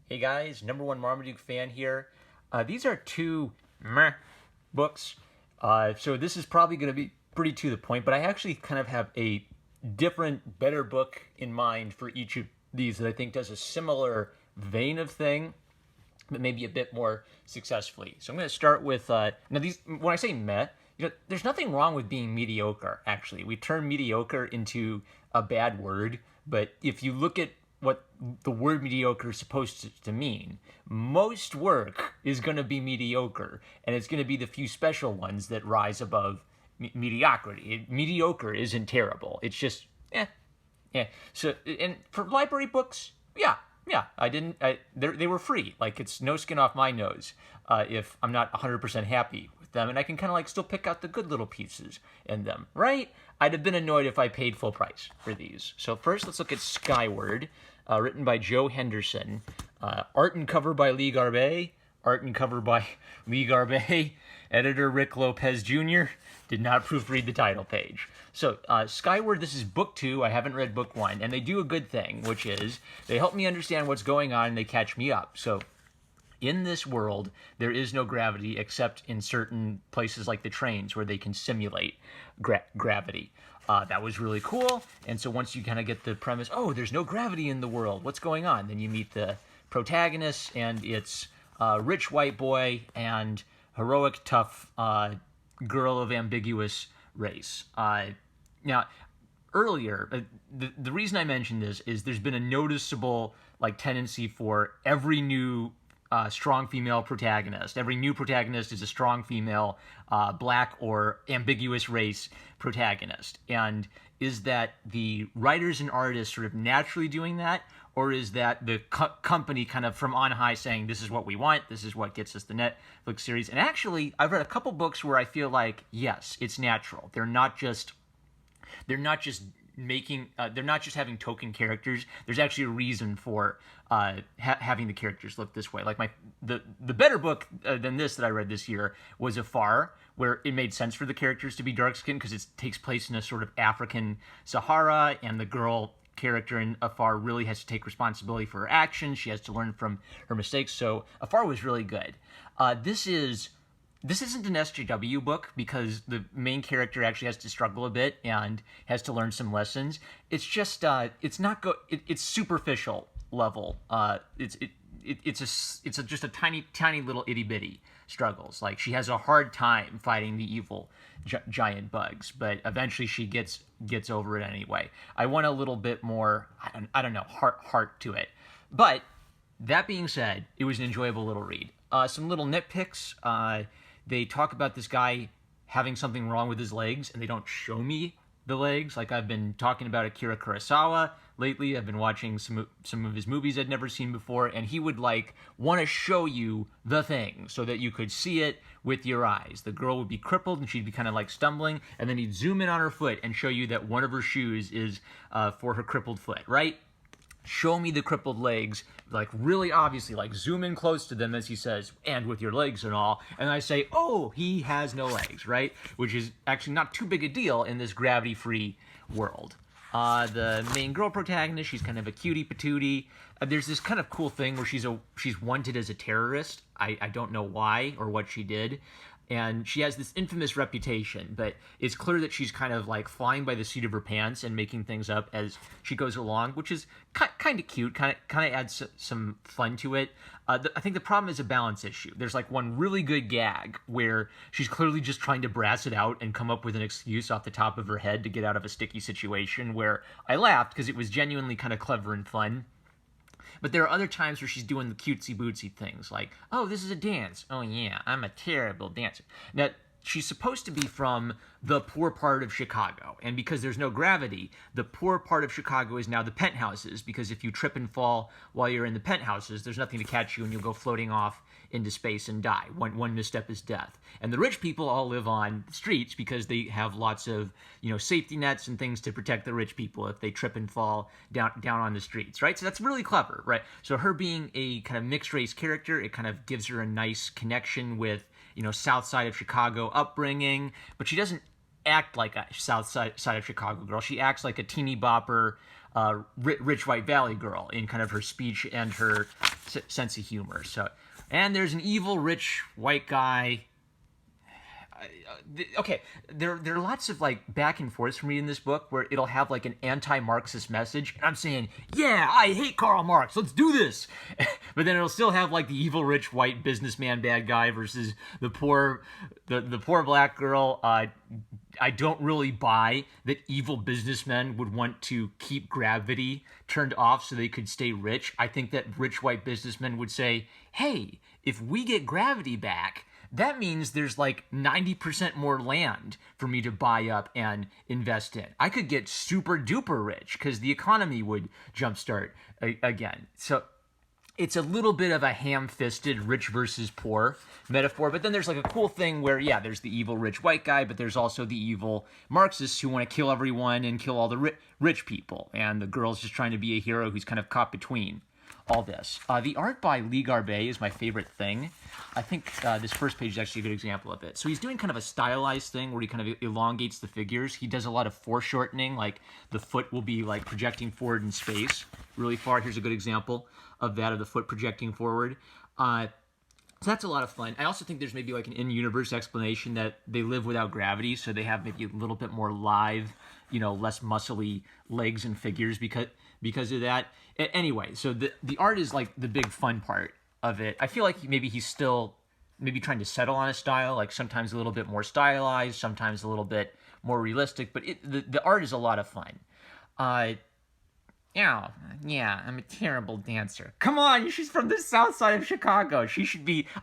Hey guys, number one Marmaduke fan here. These are two meh books, so this is probably going to be pretty to the point, but I actually kind of have a different, better book in mind for each of these that I think does a similar vein of thing, but maybe a bit more successfully. So I'm going to start with, now these, when I say meh, there's nothing wrong with being mediocre, actually. We turn mediocre into a bad word, but if you look at what the word mediocre is supposed to mean, most work is going to be mediocre, and it's going to be the few special ones that rise above mediocrity. Mediocre isn't terrible. It's just, yeah. So, and for library books, yeah, they were free. Like, it's no skin off my nose if I'm not 100% happy with them, and I can kind of like still pick out the good little pieces in them, right? I'd have been annoyed if I paid full price for these. So first, let's look at Skyward, written by Joe Henderson, art and cover by Lee Garbet, art and cover by Lee Garbet, editor Rick Lopez Jr. Did not proofread the title page. So, Skyward, this is book 2. I haven't read book 1. And they do a good thing, which is they help me understand what's going on and they catch me up. So, in this world, there is no gravity except in certain places like the trains where they can simulate gravity. That was really cool. And so once you kind of get the premise, oh, there's no gravity in the world, what's going on? Then you meet the protagonist, and it's a rich white boy and heroic, tough girl of ambiguous race. Now, earlier, the reason I mentioned this is there's been a noticeable like tendency for every new strong female protagonist. Every new protagonist is a strong female, black or ambiguous race protagonist. And is that the writers and artists sort of naturally doing that? Or is that the company kind of from on high saying, this is what we want, this is what gets us the Netflix series? And actually, I've read a couple books where I feel like, yes, it's natural. They're not just making they're not just having token characters. There's actually a reason for having the characters look this way. Like the better book than this that I read this year was Afar, where it made sense for the characters to be dark skinned because it takes place in a sort of African Sahara, and the girl character in Afar really has to take responsibility for her actions. She has to learn from her mistakes. So Afar was really good. This isn't an SJW book because the main character actually has to struggle a bit and has to learn some lessons. It's just it's not it's superficial level. It's just a tiny little itty bitty struggles. Like, she has a hard time fighting the evil giant bugs, but eventually she gets over it anyway. I want a little bit more, I don't know, heart to it. But that being said, it was an enjoyable little read. Some little nitpicks. They talk about this guy having something wrong with his legs, and they don't show me the legs. Like, I've been talking about Akira Kurosawa lately. I've been watching some of his movies I'd never seen before, and he would like want to show you the thing so that you could see it with your eyes. The girl would be crippled and she'd be kind of like stumbling, and then he'd zoom in on her foot and show you that one of her shoes is for her crippled foot, right? Show me the crippled legs, like really obviously, like zoom in close to them as he says, and with your legs and all. And I say, oh, he has no legs, right? Which is actually not too big a deal in this gravity-free world. The main girl protagonist, she's kind of a cutie patootie. There's this kind of cool thing where she's wanted as a terrorist. I don't know why or what she did. And she has this infamous reputation, but it's clear that she's kind of like flying by the seat of her pants and making things up as she goes along, which is kind of cute, kind of adds some fun to it. I think the problem is a balance issue. There's like one really good gag where she's clearly just trying to brass it out and come up with an excuse off the top of her head to get out of a sticky situation, where I laughed because it was genuinely kind of clever and fun. But there are other times where she's doing the cutesy-bootsy things, like, oh, this is a dance. Oh, yeah, I'm a terrible dancer. Now, she's supposed to be from the poor part of Chicago, and because there's no gravity, the poor part of Chicago is now the penthouses, because if you trip and fall while you're in the penthouses, there's nothing to catch you, and you'll go floating off into space and die. One misstep is death. And the rich people all live on the streets because they have lots of, safety nets and things to protect the rich people if they trip and fall down on the streets, right? So that's really clever, right? So her being a kind of mixed race character, it kind of gives her a nice connection with, South Side of Chicago upbringing, but she doesn't act like a South Side of Chicago girl. She acts like a teeny bopper, rich white valley girl in kind of her speech and her sense of humor. So, and there's an evil rich white guy. Okay, there are lots of like back and forth for me in this book where it'll have like an anti-Marxist message, and I'm saying, yeah, I hate Karl Marx, let's do this. But then it'll still have like the evil rich white businessman bad guy versus the poor black girl. I don't really buy that evil businessmen would want to keep gravity turned off so they could stay rich. I think that rich white businessmen would say, hey, if we get gravity back, that means there's like 90% more land for me to buy up and invest in. I could get super duper rich because the economy would jumpstart again. So it's a little bit of a ham-fisted rich versus poor metaphor, but then there's like a cool thing where, yeah, there's the evil rich white guy, but there's also the evil Marxists who want to kill everyone and kill all the rich people, and the girl's just trying to be a hero who's kind of caught between all this. The art by Lee Garbet is my favorite thing. I think this first page is actually a good example of it. So he's doing kind of a stylized thing where he kind of elongates the figures. He does a lot of foreshortening, like the foot will be like projecting forward in space really far. Here's a good example of that, of the foot projecting forward. So that's a lot of fun. I also think there's maybe like an in-universe explanation that they live without gravity, so they have maybe a little bit more live, less muscly legs and figures because of that. Anyway, so the art is like the big fun part of it. I feel like maybe he's still maybe trying to settle on a style, like sometimes a little bit more stylized, sometimes a little bit more realistic, but the art is a lot of fun. Yeah, I'm a terrible dancer. Come on, she's from the south side of Chicago.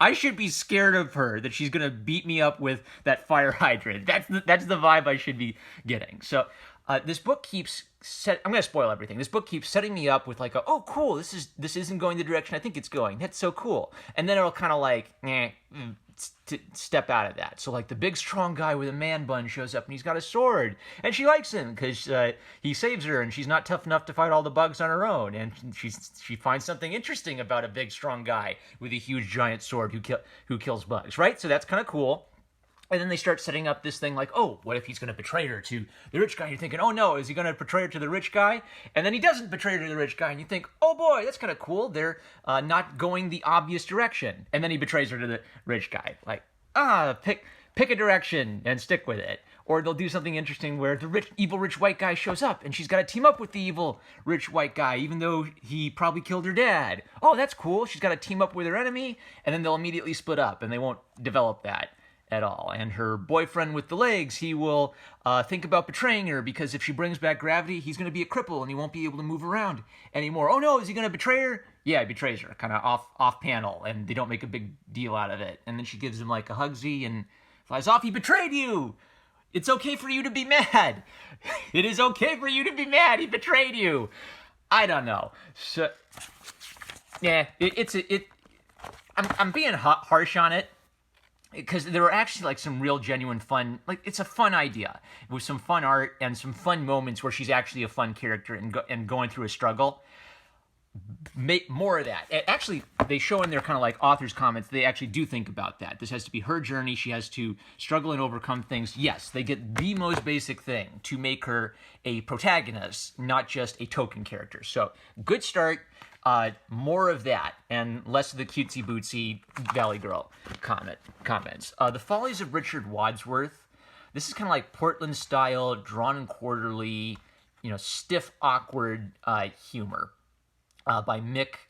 I should be scared of her, that she's gonna beat me up with that fire hydrant. That's the vibe I should be getting. So this book keeps I'm gonna spoil everything. This book keeps setting me up with like, oh cool, this isn't going the direction I think it's going. That's so cool. And then it'll kind of like, step out of that. So like the big strong guy with a man bun shows up and he's got a sword, and she likes him because he saves her, and she's not tough enough to fight all the bugs on her own, and she finds something interesting about a big strong guy with a huge giant sword who kills bugs, right? So that's kind of cool. And then they start setting up this thing like, oh, what if he's going to betray her to the rich guy? And you're thinking, oh no, is he going to betray her to the rich guy? And then he doesn't betray her to the rich guy, and you think, oh boy, that's kind of cool. They're not going the obvious direction. And then he betrays her to the rich guy. Like, pick a direction and stick with it. Or they'll do something interesting where the evil rich white guy shows up, and she's got to team up with the evil rich white guy, even though he probably killed her dad. Oh, that's cool. She's got to team up with her enemy, and then they'll immediately split up, and they won't develop that at all. And her boyfriend with the legs, he will think about betraying her, because if she brings back gravity, he's going to be a cripple and he won't be able to move around anymore. Oh no, is he going to betray her? Yeah, he betrays her, kind of off panel, and they don't make a big deal out of it. And then she gives him like a hugsy and flies off. He betrayed you. It's okay for you to be mad. It is okay for you to be mad. He betrayed you. I don't know. So yeah, I'm being harsh on it, because there were actually like some real genuine fun, like it's a fun idea with some fun art and some fun moments where she's actually a fun character and going through a struggle. Make more of that. Actually, they show in their kind of like author's comments, they actually do think about that. This has to be her journey. She has to struggle and overcome things. Yes, they get the most basic thing to make her a protagonist, not just a token character. So good start. More of that and less of the cutesy bootsy Valley Girl comments. The Follies of Richard Wadsworth. This is kind of like Portland style, drawn in quarterly, stiff, awkward humor by Nick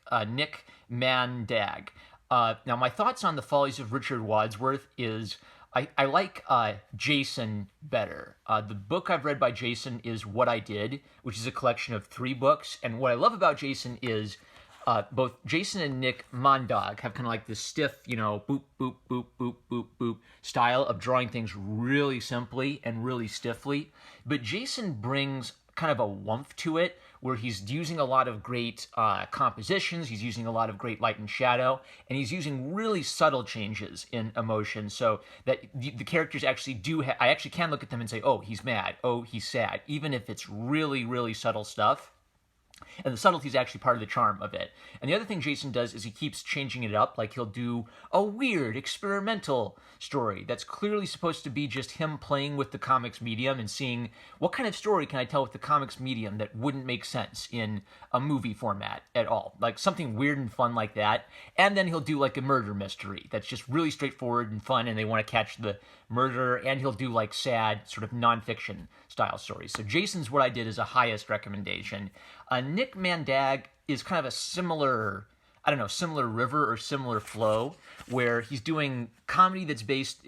Mandag. Now, my thoughts on the Follies of Richard Wadsworth is I like Jason better. The book I've read by Jason is What I Did, which is a collection of 3 books. And what I love about Jason is both Jason and Nick Mondag have kind of like this stiff, boop, boop, boop, boop, boop, boop style of drawing things really simply and really stiffly. But Jason brings kind of a woomph to it, where he's using a lot of great compositions, he's using a lot of great light and shadow, and he's using really subtle changes in emotion, so that the characters actually I actually can look at them and say, oh, he's mad, oh, he's sad, even if it's really, really subtle stuff. And the subtlety is actually part of the charm of it. And the other thing Jason does is he keeps changing it up. Like he'll do a weird experimental story that's clearly supposed to be just him playing with the comics medium and seeing what kind of story can I tell with the comics medium that wouldn't make sense in a movie format at all. Like something weird and fun like that. And then he'll do like a murder mystery that's just really straightforward and fun and they want to catch the murderer. And he'll do like sad sort of nonfiction style stories. So Jason's What I Did is a highest recommendation. Nick Mandag is kind of a similar river or similar flow where he's doing comedy that's based.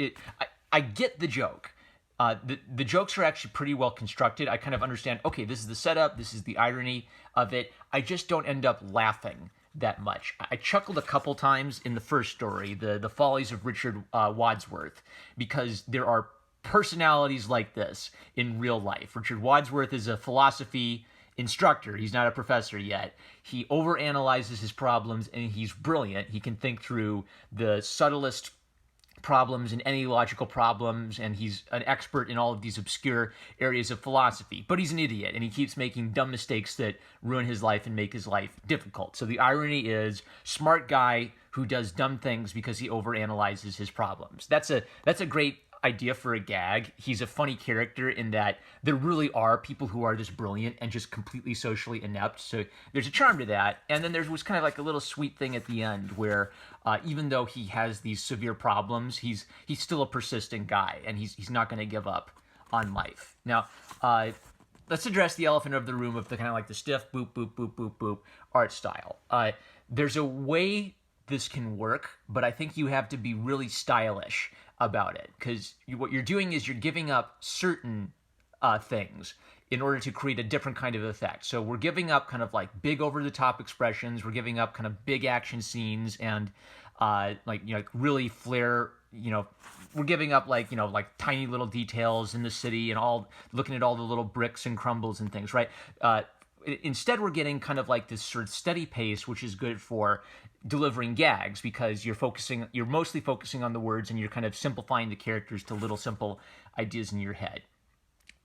I get the joke. The jokes are actually pretty well constructed. I kind of understand, okay, this is the setup, this is the irony of it. I just don't end up laughing that much. I chuckled a couple times in the first story, the Follies of Richard Wadsworth, because there are personalities like this in real life. Richard Wadsworth is a philosophy instructor. He's not a professor yet. He overanalyzes his problems and he's brilliant. He can think through the subtlest problems and any logical problems, and he's an expert in all of these obscure areas of philosophy. But he's an idiot, and he keeps making dumb mistakes that ruin his life and make his life difficult. So the irony is, smart guy who does dumb things because he overanalyzes his problems. That's a great idea for a gag. He's a funny character in that there really are people who are just brilliant and just completely socially inept. So there's a charm to that. And then there was kind of like a little sweet thing at the end where even though he has these severe problems, he's still a persistent guy and he's not going to give up on life. Now, let's address the elephant of the room of the kind of like the stiff boop, boop, boop, boop, boop art style. There's a way this can work, but I think you have to be really stylish about it, because what you're doing is you're giving up certain things in order to create a different kind of effect. So we're giving up kind of like big over-the-top expressions, we're giving up kind of big action scenes and like really flair, we're giving up like tiny little details in the city and all, looking at all the little bricks and crumbles and things, right? Instead, we're getting kind of like this sort of steady pace, which is good for delivering gags because you're mostly focusing on the words and you're kind of simplifying the characters to little simple ideas in your head.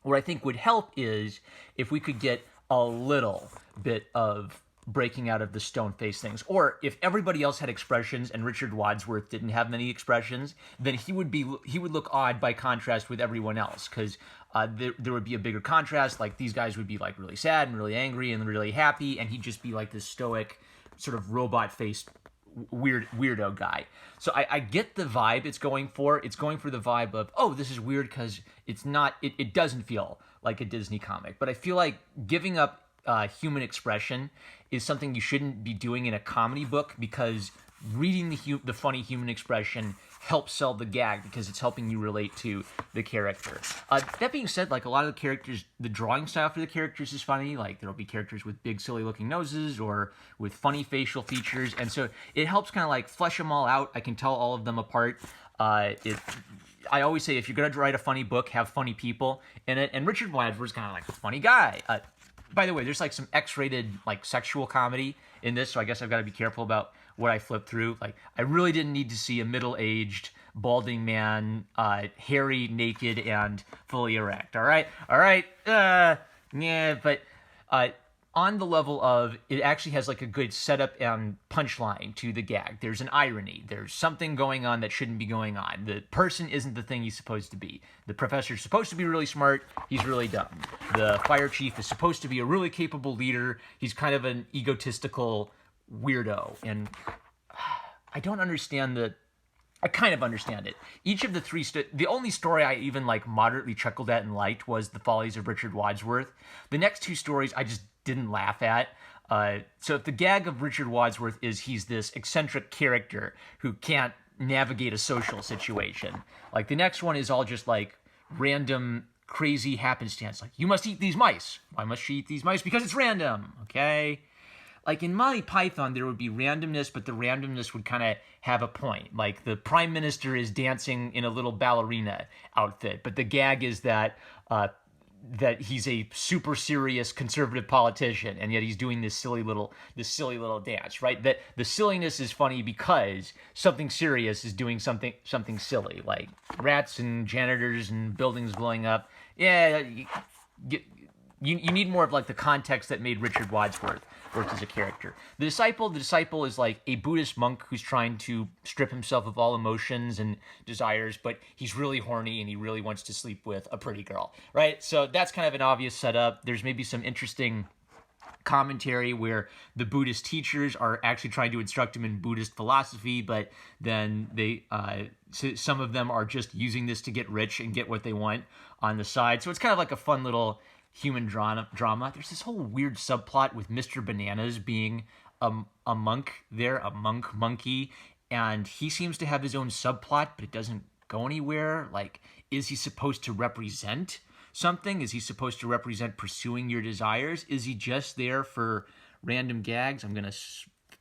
What I think would help is if we could get a little bit of breaking out of the stone face things, or if everybody else had expressions and Richard Wadsworth didn't have many expressions, then he would look odd by contrast with everyone else, because there would be a bigger contrast. Like these guys would be like really sad and really angry and really happy, and he'd just be like this stoic sort of robot faced weirdo guy. So I get the vibe it's going for. It's going for the vibe of, oh, this is weird because it doesn't feel like a Disney comic. But I feel like giving up human expression is something you shouldn't be doing in a comedy book, because reading the funny human expression helps sell the gag because it's helping you relate to the character. That being said, like a lot of the characters, the drawing style for the characters is funny. Like there'll be characters with big silly looking noses or with funny facial features, and so it helps kind of like flesh them all out. I can tell all of them apart. I always say if you're gonna write a funny book, have funny people in it, and Richard Wadsworth's kind of like a funny guy. By the way, there's like some X-rated like sexual comedy in this, so I guess I've got to be careful about what I flip through. Like, I really didn't need to see a middle-aged, balding man, hairy, naked, and fully erect. All right, yeah, but on the level of it actually has like a good setup and punchline to the gag. There's an irony. There's something going on that shouldn't be going on. The person isn't the thing he's supposed to be. The professor's supposed to be really smart. He's really dumb. The fire chief is supposed to be a really capable leader. He's kind of an egotistical weirdo. And I don't understand I kind of understand it. Each of the three, the only story I even like moderately chuckled at and liked was The Follies of Richard Wadsworth. The next two stories I just didn't laugh at. So if the gag of Richard Wadsworth is he's this eccentric character who can't navigate a social situation, like the next one is all just like random crazy happenstance. Like, you must eat these mice. Why must she eat these mice? Because it's random, okay? Like in Monty Python, there would be randomness, but the randomness would kind of have a point. Like the prime minister is dancing in a little ballerina outfit, but the gag is that he's a super serious conservative politician, and yet he's doing this silly little dance, right? That the silliness is funny because something serious is doing something silly, like rats and janitors and buildings blowing up. Yeah, you need more of like the context that made Richard Wadsworth work as a character. The disciple is like a Buddhist monk who's trying to strip himself of all emotions and desires, but he's really horny and he really wants to sleep with a pretty girl, right? So that's kind of an obvious setup. There's maybe some interesting commentary where the Buddhist teachers are actually trying to instruct him in Buddhist philosophy, but then some of them are just using this to get rich and get what they want on the side. So it's kind of like a fun little human drama. There's this whole weird subplot with Mr. Bananas being a monk there, a monkey, and he seems to have his own subplot, but it doesn't go anywhere. Like, is he supposed to represent something? Is he supposed to represent pursuing your desires? Is he just there for random gags? I'm going to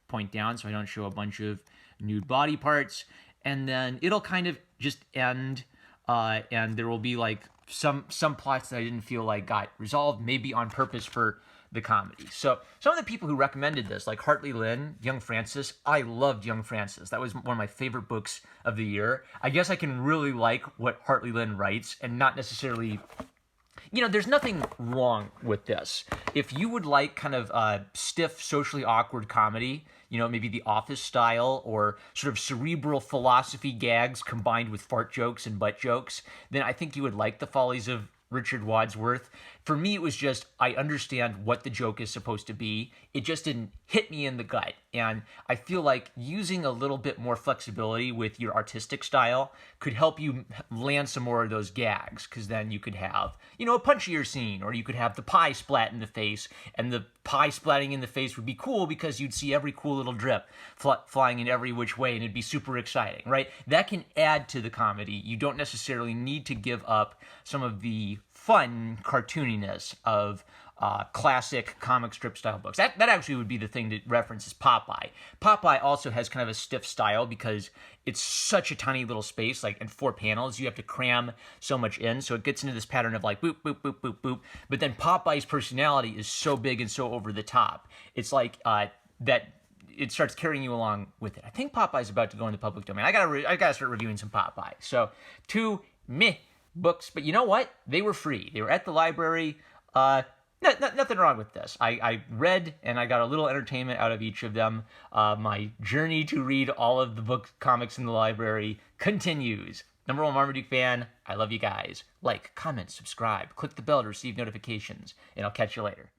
point down so I don't show a bunch of nude body parts. And then it'll kind of just end, and there will be like some plots that I didn't feel like got resolved, maybe on purpose for the comedy. So some of the people who recommended this, like Hartley Lynn, Young Francis, I loved Young Francis. That was one of my favorite books of the year. I guess I can really like what Hartley Lynn writes and not necessarily... there's nothing wrong with this. If you would like kind of stiff, socially awkward comedy, maybe The Office style, or sort of cerebral philosophy gags combined with fart jokes and butt jokes, then I think you would like The Follies of Richard Wadsworth. For me, it was just, I understand what the joke is supposed to be. It just didn't hit me in the gut. And I feel like using a little bit more flexibility with your artistic style could help you land some more of those gags, because then you could have, a punchier scene, or you could have the pie splat in the face, and the pie splatting in the face would be cool because you'd see every cool little drip flying in every which way, and it'd be super exciting, right? That can add to the comedy. You don't necessarily need to give up some of the fun cartooniness of classic comic strip style books. That actually would be the thing to reference is Popeye. Popeye also has kind of a stiff style because it's such a tiny little space, like in 4 panels, you have to cram so much in. So it gets into this pattern of like boop, boop, boop, boop, boop. But then Popeye's personality is so big and so over the top. It's like that it starts carrying you along with it. I think Popeye's about to go in the public domain. I gotta start reviewing some Popeye. So 2 meh books, but you know what? They were free. They were at the library. Nothing wrong with this. I read and I got a little entertainment out of each of them. My journey to read all of the comics in the library continues. #1 Marmaduke fan, I love you guys. Like, comment, subscribe, click the bell to receive notifications, and I'll catch you later.